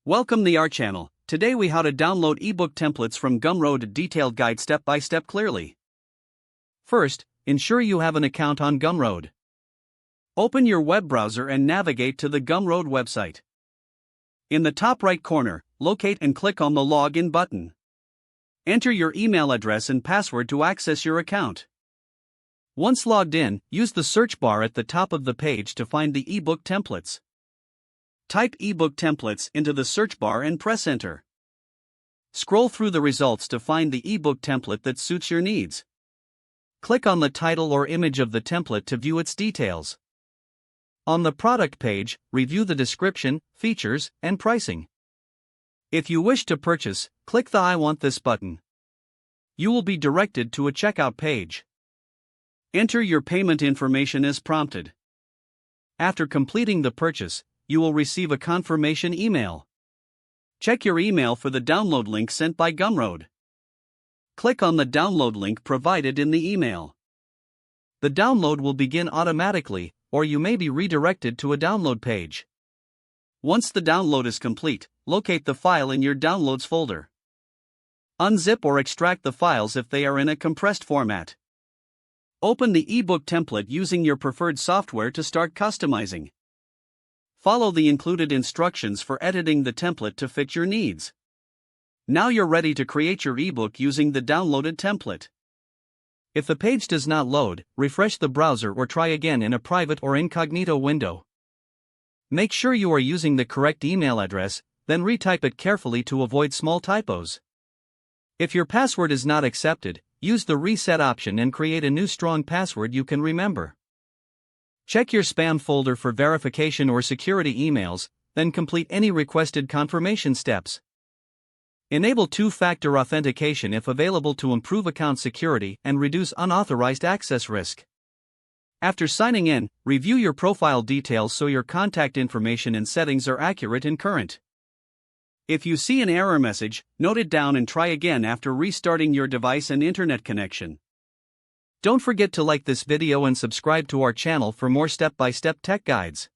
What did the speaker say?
Welcome to our channel. Today we how to download ebook templates from Gumroad, detailed guide step by step clearly. First, ensure you have an account on Gumroad. Open your web browser and navigate to the Gumroad website. In the top right corner, locate and click on the Login button. Enter your email address and password to access your account. Once logged in, use the search bar at the top of the page to find the ebook templates. Type ebook templates into the search bar and press enter. Scroll through the results to find the ebook template that suits your needs. Click on the title or image of the template to view its details. On the product page, review the description, features, and pricing. If you wish to purchase, click the I want this button. You will be directed to a checkout page. Enter your payment information as prompted. After completing the purchase, you will receive a confirmation email. Check your email for the download link sent by Gumroad. Click on the download link provided in the email. The download will begin automatically, or you may be redirected to a download page. Once the download is complete, locate the file in your downloads folder. Unzip or extract the files if they are in a compressed format. Open the ebook template using your preferred software to start customizing. Follow the included instructions for editing the template to fit your needs. Now you're ready to create your ebook using the downloaded template. If the page does not load, refresh the browser or try again in a private or incognito window. Make sure you are using the correct email address, then retype it carefully to avoid small typos. If your password is not accepted, use the reset option and create a new strong password you can remember. Check your spam folder for verification or security emails, then complete any requested confirmation steps. Enable two-factor authentication if available to improve account security and reduce unauthorized access risk. After signing in, review your profile details so your contact information and settings are accurate and current. If you see an error message, note it down and try again after restarting your device and internet connection. Don't forget to like this video and subscribe to our channel for more step-by-step tech guides.